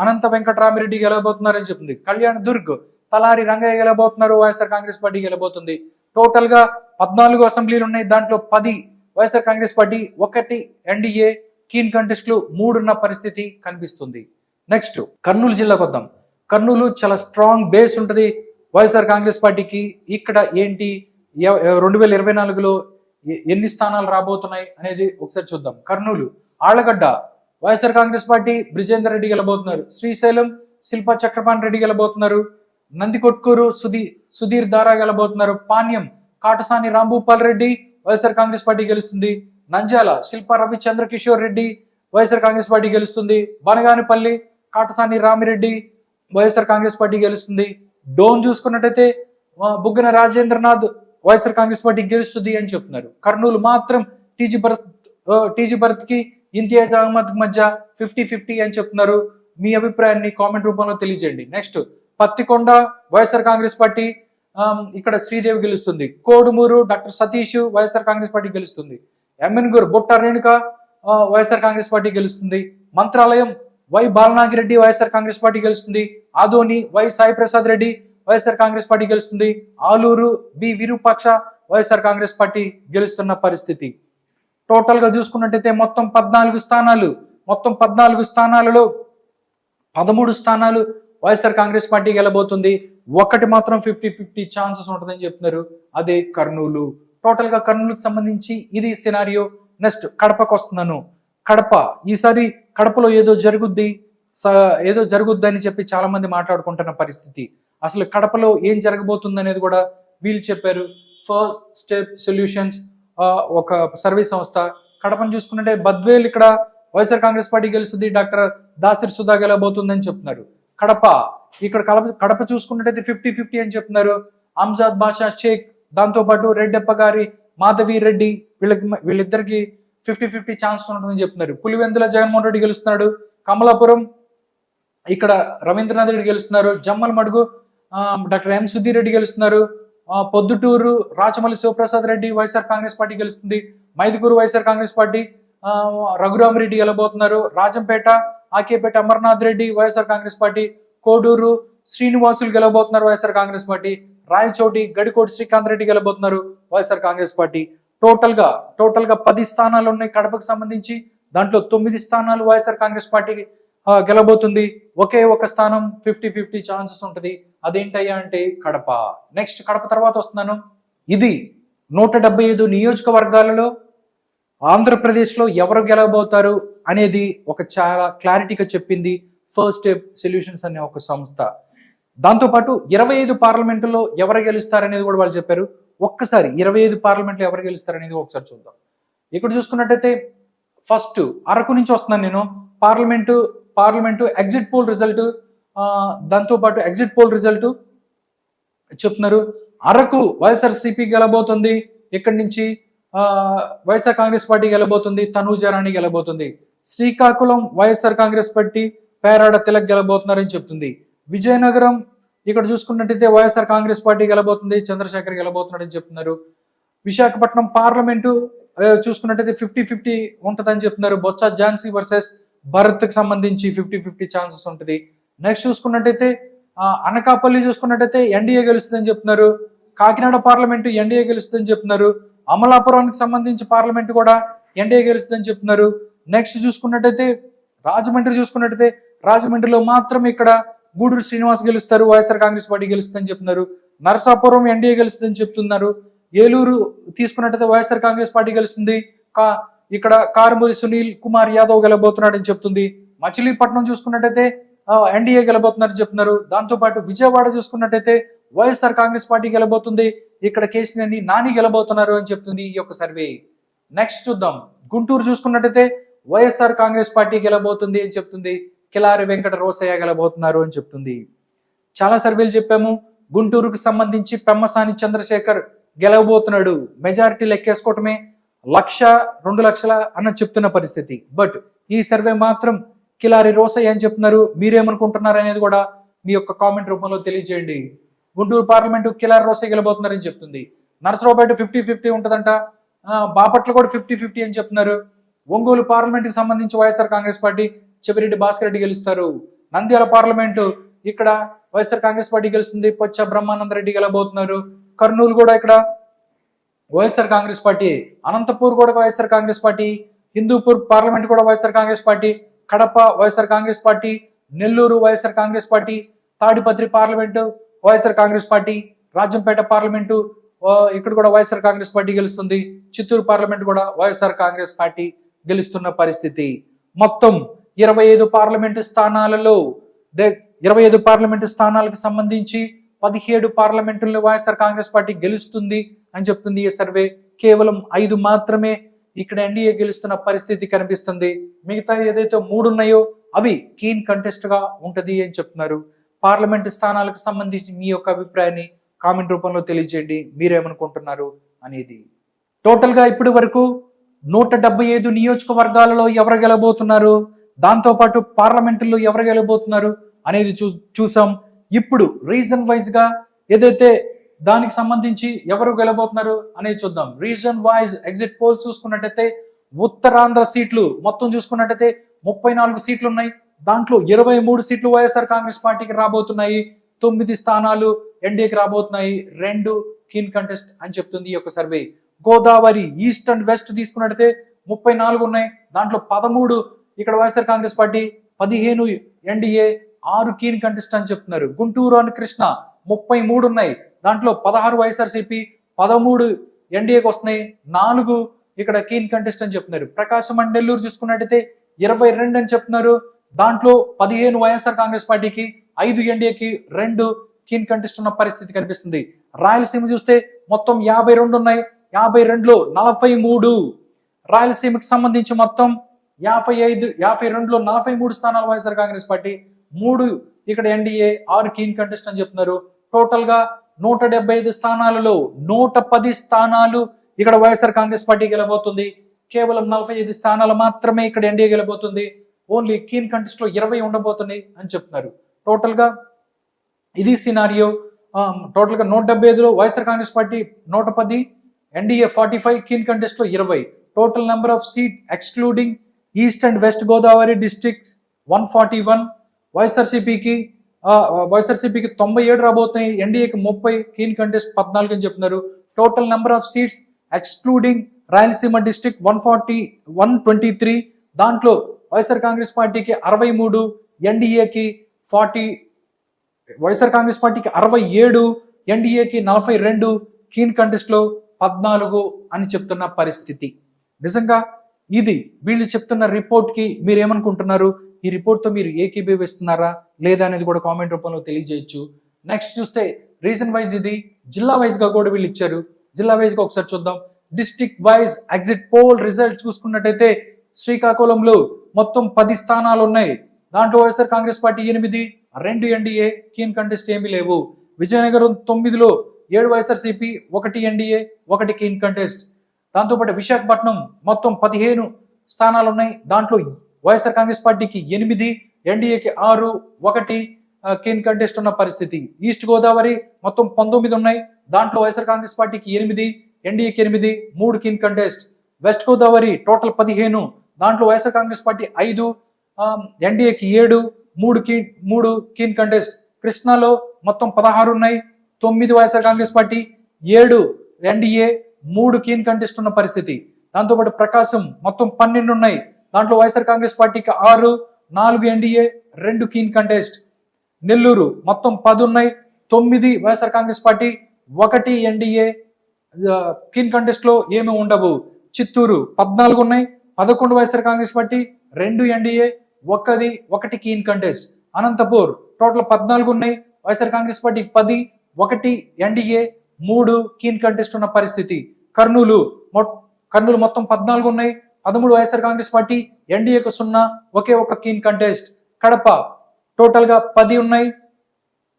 అనంత వెంకటరామిరెడ్డి గెలబోతున్నారని చెప్తుంది. కళ్యాణ్ దుర్గ్ తలారి రంగయ్య గెలబోతున్నారు, వైఎస్ఆర్ కాంగ్రెస్ పార్టీ గెలబోతుంది. టోటల్ గా 14 అసెంబ్లీలు ఉన్నాయి, దాంట్లో 10 YSR Congress party, 1 NDA, keen కంటెస్ట్లు 3 ఉన్న పరిస్థితి కనిపిస్తుంది. నెక్స్ట్ కర్నూలు జిల్లాకు వద్దాం. కర్నూలు చాలా స్ట్రాంగ్ బేస్ ఉంటుంది వైఎస్ఆర్ కాంగ్రెస్ పార్టీకి. ఇక్కడ ఏంటి 2024లో ఎన్ని స్థానాలు రాబోతున్నాయి అనేది ఒకసారి చూద్దాం. కర్నూలు ఆళ్లగడ్డ వైఎస్ఆర్ కాంగ్రెస్ పార్టీ బ్రిజేందర్ రెడ్డి గెలబోతున్నారు. శ్రీశైలం శిల్పా చక్రపాణి రెడ్డి గెలబోతున్నారు. నందికొట్కూరు సుధీర్ దారా గెలబోతున్నారు. పాణ్యం కాటసాని రాంభూపాల్ రెడ్డి వైఎస్ఆర్ కాంగ్రెస్ పార్టీ గెలుస్తుంది. నంద్యాల శిల్పా రవిచంద్ర కిషోర్ రెడ్డి వైఎస్ఆర్ కాంగ్రెస్ పార్టీ గెలుస్తుంది. బనగానిపల్లి కాటసాని రామిరెడ్డి వైఎస్ఆర్ కాంగ్రెస్ పార్టీ గెలుస్తుంది. డోన్ చూసుకున్నట్టయితే బుగ్గన రాజేంద్రనాథ్ వైఎస్ఆర్ కాంగ్రెస్ పార్టీ గెలుస్తుంది అని చెప్తున్నారు. కర్నూలు మాత్రం టీజీ భరత్ కి ఇంతియాజ్ అహ్మద్ మధ్య 50-50 అని చెప్తున్నారు. మీ అభిప్రాయాన్ని కామెంట్ రూపంలో తెలియజేయండి. నెక్స్ట్ పత్తికొండ వైఎస్ఆర్ కాంగ్రెస్ పార్టీ, ఇక్కడ శ్రీదేవి గెలుస్తుంది. కోడుమూరు డాక్టర్ సతీష్ వైఎస్ఆర్ కాంగ్రెస్ పార్టీ గెలుస్తుంది. ఎమ్మెన్గూరు బొట్ట రేణుక వైఎస్ఆర్ కాంగ్రెస్ పార్టీ గెలుస్తుంది. మంత్రాలయం వై బాలనాగిరెడ్డి వైఎస్ఆర్ కాంగ్రెస్ పార్టీ గెలుస్తుంది. Adoni why Sai Prasad Reddy YSR Congress party గెలుస్తుంది. ఆలూరు బి విరూపాక్ష వైఎస్ఆర్ కాంగ్రెస్ పార్టీ గెలుస్తున్న పరిస్థితి. టోటల్ గా చూసుకున్నట్టయితే మొత్తం 14 స్థానాలు, మొత్తం 14 స్థానాలలో 13 స్థానాలు వైఎస్ఆర్ కాంగ్రెస్ పార్టీ గెలబోతుంది. 1 మాత్రం 50-50 ఛాన్సెస్ ఉంటుందని చెప్తున్నారు, అదే కర్నూలు. టోటల్ గా కర్నూలుకి సంబంధించి ఇది సినారియో. నెక్స్ట్ కడపకు వస్తున్నాను. కడప ఈసారి కడపలో ఏదో జరుగుద్ది అని చెప్పి చాలా మంది మాట్లాడుకుంటున్న పరిస్థితి. అసలు కడపలో ఏం జరగబోతుంది అనేది కూడా వీళ్ళు చెప్పారు. ఫస్ట్ స్టెప్ సొల్యూషన్స్ ఒక సర్వే సంస్థ. కడపను చూసుకుంటే బద్వేల్ ఇక్కడ వైఎస్ఆర్ కాంగ్రెస్ పార్టీ గెలుస్తుంది, డాక్టర్ దాసిర్ సుధా గెలబోతుందని చెప్తున్నారు. కడప చూసుకున్నట్టయితే 50-50 అని చెప్తున్నారు. అంజాద్ బాషా షేక్, దాంతో పాటు రెడ్డప్ప గారి మాధవి రెడ్డి, వీళ్ళిద్దరికి 50-50 ఛాన్స్ ఉంటుందని చెప్తున్నారు. పులివెందుల జగన్మోహన్ రెడ్డి గెలుస్తున్నాడు. కమలాపురం ఇక్కడ రవీంద్రనాథ్ రెడ్డి గెలుస్తున్నారు. జమ్మల్ మడుగు డాక్టర్ ఎన్ సుధీర్ రెడ్డి గెలుస్తున్నారు. పొద్దుటూరు రాచమల్లి శివప్రసాద్ రెడ్డి వైఎస్ఆర్ కాంగ్రెస్ పార్టీ గెలుస్తుంది. మైదుకూరు వైఎస్ఆర్ కాంగ్రెస్ పార్టీ రఘురామరెడ్డి గెలబోతున్నారు. Rajampet Akepati Amarnath Reddy YSR Congress party. కోడూరు శ్రీనివాసులు గెలబోతున్నారు వైఎస్ఆర్ కాంగ్రెస్ పార్టీ. రాయచోటి గడికోటి శ్రీకాంత్ రెడ్డి గెలబోతున్నారు వైఎస్ఆర్ కాంగ్రెస్ పార్టీ. టోటల్ గా 10 స్థానాలు ఉన్నాయి కడపకు సంబంధించి. దాంట్లో 9 స్థానాలు వైఎస్ఆర్ కాంగ్రెస్ పార్టీకి గెలబోతుంది. ఒకే ఒక స్థానం 50-50 ఛాన్సెస్ ఉంటుంది, అదేంటయ్యా అంటే కడప. నెక్స్ట్ కడప తర్వాత వస్తున్నాను. ఇది 175 నియోజకవర్గాలలో ఆంధ్రప్రదేశ్లో ఎవరు గెలవబోతారు అనేది ఒక చాలా క్లారిటీగా చెప్పింది ఫస్ట్ స్టెప్ సొల్యూషన్స్ అనే ఒక సంస్థ. దాంతోపాటు 25 పార్లమెంటులో ఎవరు గెలుస్తారనేది కూడా వాళ్ళు చెప్పారు. ఒక్కసారి 25 పార్లమెంట్లో ఎవరు గెలుస్తారనేది ఒకసారి చూద్దాం. ఇక్కడ చూసుకున్నట్టయితే ఫస్ట్ అరకు నుంచి వస్తున్నాను నేను. పార్లమెంటు ఎగ్జిట్ పోల్ రిజల్ట్, దాంతోపాటు ఎగ్జిట్ పోల్ రిజల్ట్ చెప్తున్నారు. అరకు వైఎస్ఆర్సీపీ గెలబోతుంది. ఇక్కడి నుంచి వైఎస్ఆర్ కాంగ్రెస్ పార్టీ గెలబోతుంది, తనూజారాణి గెలబోతుంది. శ్రీకాకుళం వైఎస్ఆర్ కాంగ్రెస్ పార్టీ పేరాడ తిలక్ గెలబోతున్నారని చెప్తుంది. విజయనగరం ఇక్కడ చూసుకున్నట్టయితే వైఎస్ఆర్ కాంగ్రెస్ పార్టీ గెలబోతుంది, చంద్రశేఖర్ గెలబోతున్నాడని చెప్తున్నారు. విశాఖపట్నం పార్లమెంటు చూసుకున్నట్టయితే 50-50 ఉంటుందని చెప్తున్నారు. బొత్స ఝాన్సీ వర్సెస్ భరత్కి సంబంధించి 50-50 ఛాన్సెస్ ఉంటుంది. నెక్స్ట్ చూసుకున్నట్టయితే అనకాపల్లి చూసుకున్నట్టయితే ఎన్డీఏ గెలుస్తుందని చెప్తున్నారు. కాకినాడ పార్లమెంటు ఎన్డీఏ గెలుస్తుందని చెప్తున్నారు. అమలాపురానికి సంబంధించి పార్లమెంట్ కూడా ఎన్డీఏ గెలుస్తుందని చెప్తున్నారు. నెక్స్ట్ చూసుకున్నట్టయితే రాజమండ్రిలో మాత్రం ఇక్కడ గూడూరు శ్రీనివాస్ గెలుస్తారు, వైఎస్ఆర్ కాంగ్రెస్ పార్టీ గెలుస్తుందని చెప్తున్నారు. నరసాపురం ఎన్డీఏ గెలుస్తుందని చెప్తున్నారు. ఏలూరు తీసుకున్నట్టయితే వైఎస్ఆర్ కాంగ్రెస్ పార్టీ గెలుస్తుంది. ఇక్కడ కారుమూరి సునీల్ కుమార్ యాదవ్ గెలబోతున్నాడని చెప్తుంది. మచిలీపట్నం చూసుకున్నట్టయితే ఎన్డీఏ గెలబోతున్నారని చెప్తున్నారు. దాంతోపాటు విజయవాడ చూసుకున్నట్టయితే వైఎస్ఆర్ కాంగ్రెస్ పార్టీ గెలబోతుంది. ఇక్కడ కేసీఆర్ నాని గెలబోతున్నారు అని చెప్తుంది ఈ యొక్క సర్వే. నెక్స్ట్ చూద్దాం. గుంటూరు చూసుకున్నట్టయితే వైఎస్ఆర్ కాంగ్రెస్ పార్టీ గెలబోతుంది అని చెప్తుంది. కిలారి వెంకట రోసయ్య గెలబోతున్నారు అని చెప్తుంది. చాలా సర్వేలు చెప్పాము. గుంటూరుకు సంబంధించి పెమ్మసాని చంద్రశేఖర్ గెలవబోతున్నాడు. మెజారిటీ లెక్కేసుకోవటమే 1,00,000, 2,00,000 అన్న చెప్తున్న పరిస్థితి. బట్ ఈ సర్వే మాత్రం కిలారి రోసయ్య అని చెప్తున్నారు. మీరేమనుకుంటున్నారు అనేది కూడా మీ యొక్క కామెంట్ రూపంలో తెలియజేయండి. గుంటూరు పార్లమెంటు కిలారి రోసయ్య గెలబోతున్నారని చెప్తుంది. నరసరావుపేట 50-50 ఉంటుందంట. బాపట్ల కూడా 50-50 అని చెప్తున్నారు. ఒంగోలు పార్లమెంట్కి సంబంధించి వైఎస్ఆర్ కాంగ్రెస్ పార్టీ చెవిరెడ్డి భాస్కర్ రెడ్డి గెలుస్తారు. నంద్యాల పార్లమెంటు ఇక్కడ వైఎస్ఆర్ కాంగ్రెస్ పార్టీ గెలుస్తుంది, పొచ్చ బ్రహ్మానందరెడ్డి గెలబోతున్నారు. కర్నూలు కూడా ఇక్కడ వైఎస్ఆర్ కాంగ్రెస్ పార్టీ, అనంతపూర్ కూడా వైఎస్ఆర్ కాంగ్రెస్ పార్టీ, హిందూపూర్ పార్లమెంట్ కూడా YSR Congress party, Kadapa YSR Congress party, Nellore YSR Congress party, Tadipatri parliament YSR Congress party, Rajampet parliament ఇక్కడ కూడా వైఎస్ఆర్ కాంగ్రెస్ పార్టీ గెలుస్తుంది. చిత్తూరు పార్లమెంట్ కూడా వైఎస్ఆర్ కాంగ్రెస్ పార్టీ గెలుస్తున్న పరిస్థితి. మొత్తం 25 పార్లమెంటు స్థానాలలో 25 పార్లమెంటు స్థానాలకు సంబంధించి 17 పార్లమెంటుల్లో వైఎస్ఆర్ కాంగ్రెస్ పార్టీ గెలుస్తుంది అని చెప్తుంది ఈ సర్వే. కేవలం 5 మాత్రమే ఇక్కడ ఎన్డీఏ గెలుస్తున్న పరిస్థితి కనిపిస్తుంది. మిగతా ఏదైతే 3 ఉన్నాయో అవి కీన్ కంటెస్ట్ గా ఉంటది అని చెప్తున్నారు. పార్లమెంటు స్థానాలకు సంబంధించి మీ యొక్క అభిప్రాయాన్ని కామెంట్ రూపంలో తెలియజేయండి. మీరేమనుకుంటున్నారు అనేది. టోటల్ గా ఇప్పటి వరకు 175 నియోజకవర్గాలలో ఎవరు గెలబోతున్నారు, దాంతోపాటు పార్లమెంటుల్లో ఎవరు గెలబోతున్నారు అనేది చూసాం. ఇప్పుడు రీజన్ వైజ్ గా ఏదైతే దానికి సంబంధించి ఎవరు గెలబోతున్నారు అనేది చూద్దాం. రీజన్ వైజ్ ఎగ్జిట్ పోల్స్ చూసుకున్నట్టయితే ఉత్తరాంధ్ర సీట్లు మొత్తం చూసుకున్నట్టయితే 34 సీట్లు ఉన్నాయి. దాంట్లో 23 సీట్లు వైఎస్ఆర్ కాంగ్రెస్ పార్టీకి రాబోతున్నాయి. 9 స్థానాలు ఎన్డీఏకి రాబోతున్నాయి. 2 కీన్ కంటెస్ట్ అని చెప్తుంది ఈ యొక్క survey. Godavari east and west తీసుకున్నట్టయితే 34 ఉన్నాయి. దాంట్లో 13 ఇక్కడ YSR Congress party, 15 NDA, 6 keen contest అని చెప్తున్నారు. గుంటూరు అండ్ కృష్ణ 33 ఉన్నాయి. దాంట్లో 16 వైఎస్ఆర్సీపీ, 13 ఎన్డీఏకి వస్తున్నాయి. 4 ఇక్కడ కీన్ కంటెస్ట్ అని చెప్తున్నారు. ప్రకాశం అండ్ నెల్లూరు చూసుకున్నట్టయితే 22 అని చెప్తున్నారు. దాంట్లో 15 వైఎస్ఆర్ కాంగ్రెస్ పార్టీకి, 5 ఎన్డీఏకి, 2 కీన్ కంటెస్ట్ ఉన్న పరిస్థితి కనిపిస్తుంది. రాయలసీమ చూస్తే మొత్తం 52 ఉన్నాయి. 52లో 43 రాయలసీమకి సంబంధించి మొత్తం 52లో 43 స్థానాలు వైఎస్ఆర్ కాంగ్రెస్ పార్టీ, 3 ఇక్కడ ఎన్డీఏ, 6 కీన్ కంటెస్ట్ అని చెప్తున్నారు. టోటల్ గా 175 స్థానాలలో 110 స్థానాలు ఇక్కడ వైఎస్ఆర్ కాంగ్రెస్ పార్టీ గెలబోతుంది. కేవలం 45 స్థానాలు మాత్రమే ఇక్కడ ఎన్డీఏ గెలబోతుంది. ఓన్లీ కీన్ కంటెస్ట్ లో 20 ఉండబోతున్నాయి అని చెప్తున్నారు. టోటల్ గా ఇది సినారియో. టోటల్ గా 175లో YSR Congress party 110, NDA 45, keen contest లో 20. Total number of seat excluding east and west Godavari districts 141. వైఎస్ఆర్సీపీకి 97 రాబోతున్నాయి. ఎన్డీఏకి 30, కీన్ కంటెస్ట్ 14 అని చెప్తున్నారు. Total number of seats excluding Rayalaseema district 123. దాంట్లో వైఎస్ఆర్ కాంగ్రెస్ పార్టీకి 63, ఎన్డీఏకి 40 వైఎస్ఆర్ కాంగ్రెస్ పార్టీకి 67, ఎన్డీఏకి 42, కీన్ కంటెస్ట్ లో 14 అని చెప్తున్న పరిస్థితి. నిజంగా ఇది వీళ్ళు చెప్తున్న రిపోర్ట్ కి మీరు ఏమనుకుంటున్నారు? ఈ రిపోర్ట్ తో మీరు ఏకీభవిస్తున్నారా లేదా అనేది కూడా కామెంట్ రూపంలో తెలియజేయచ్చు. నెక్స్ట్ చూస్తే రీజన్ వైజ్ ఇది జిల్లా వైజ్ గా కూడా వీళ్ళు ఇచ్చారు. జిల్లా వైజ్ గా ఒకసారి చూద్దాం. District wise exit poll result చూసుకున్నట్టయితే శ్రీకాకుళంలో మొత్తం 10 స్థానాలు ఉన్నాయి. దాంట్లో YSR Congress party 8, 2 NDA, keen contest ఏమీ లేవు. విజయనగరం 9లో 7 వైఎస్ఆర్సీపీ, 1 ఎన్డీఏ, 1 కీన్ కంటెస్ట్. దాంతోపాటు విశాఖపట్నం మొత్తం 15 స్థానాలు ఉన్నాయి. దాంట్లో వైఎస్ఆర్ కాంగ్రెస్ పార్టీకి 8, ఎన్డీఏకి 6, 1 కీన్ కంటెస్ట్ ఉన్న పరిస్థితి. ఈస్ట్ గోదావరి మొత్తం 19 ఉన్నాయి. దాంట్లో వైఎస్ఆర్ కాంగ్రెస్ పార్టీకి 8, ఎన్డీఏకి 8, 3 keen contest. West Godavari total 15, దాంట్లో వైఎస్ఆర్ కాంగ్రెస్ పార్టీ 5, ఎన్డీఏకి 7, 3 కీన్ కంటెస్ట్. కృష్ణాలో మొత్తం 16 ఉన్నాయి. 9 YSR Congress party, 7 NDA, 3 keen contest ఉన్న పరిస్థితి. దాంతోపాటు ప్రకాశం మొత్తం 12 ఉన్నాయి. దాంట్లో వైఎస్ఆర్ కాంగ్రెస్ పార్టీకి 6, 4 ఎన్డీఏ, 2 కీన్ కంటెస్ట్. నెల్లూరు మొత్తం 10 ఉన్నాయి. 9 YSR Congress party, 1 NDA, keen contest లో ఏమి ఉండవు. చిత్తూరు 14 ఉన్నాయి. 11 YSR Congress party, 2 NDA, 1 keen contest. Anantapur total 14 ఉన్నాయి. YSR Congress party 10, 1 NDA, 3 keen contest ఉన్న పరిస్థితి. కర్నూలు మొత్తం 14 ఉన్నాయి. 13 వైఎస్ఆర్ కాంగ్రెస్ పార్టీ, ఎన్డీఏకు 0, 1 కీన్ కంటెస్ట్. కడప టోటల్ గా 10 ఉన్నాయి.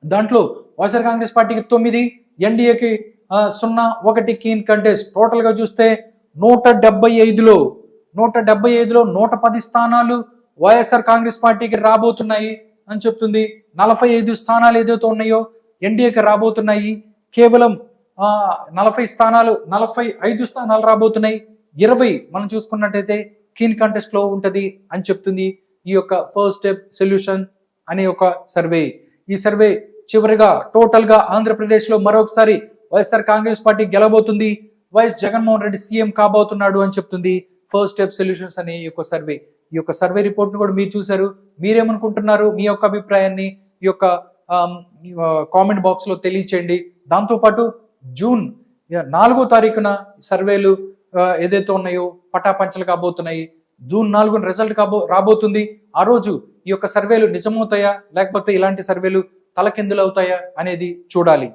దాంట్లో వైఎస్ఆర్ కాంగ్రెస్ పార్టీకి 9, ఎన్డీఏకి 0, 1 కీన్ కంటెస్ట్. టోటల్ గా చూస్తే 175లో 110 స్థానాలు వైఎస్ఆర్ కాంగ్రెస్ పార్టీకి రాబోతున్నాయి అని చెప్తుంది. 45 స్థానాలు ఏదైతే ఉన్నాయో ఎన్డీఏకి రాబోతున్నాయి. కేవలం 45 స్థానాలు రాబోతున్నాయి. 20 మనం చూసుకున్నట్టయితే కీన్ కంటెస్ట్ లో ఉంటది అని చెప్తుంది ఈ యొక్క ఫస్ట్ స్టెప్ సొల్యూషన్ అనే ఒక సర్వే. ఈ సర్వే చివరిగా టోటల్ గా ఆంధ్రప్రదేశ్ లో మరొకసారి వైఎస్ఆర్ కాంగ్రెస్ పార్టీ గెలబోతుంది, వైఎస్ జగన్మోహన్ రెడ్డి సీఎం కాబోతున్నాడు అని చెప్తుంది ఫస్ట్ స్టెప్ సొల్యూషన్స్ అనే ఈ యొక్క సర్వే. ఈ యొక్క సర్వే రిపోర్ట్ ను కూడా మీరు చూశారు. మీరేమనుకుంటున్నారు? మీ యొక్క అభిప్రాయాన్ని ఈ యొక్క కామెంట్ బాక్స్ లో తెలియచేయండి. దాంతోపాటు జూన్ 4వ తారీఖున సర్వేలు ఏదైతే ఉన్నాయో పటాపంచలు కాబోతున్నాయి. జూన్ 4న రిజల్ట్ రాబోతుంది. ఆ రోజు ఈ యొక్క సర్వేలు నిజమవుతాయా లేకపోతే ఇలాంటి సర్వేలు తలకిందులవుతాయా అనేది చూడాలి.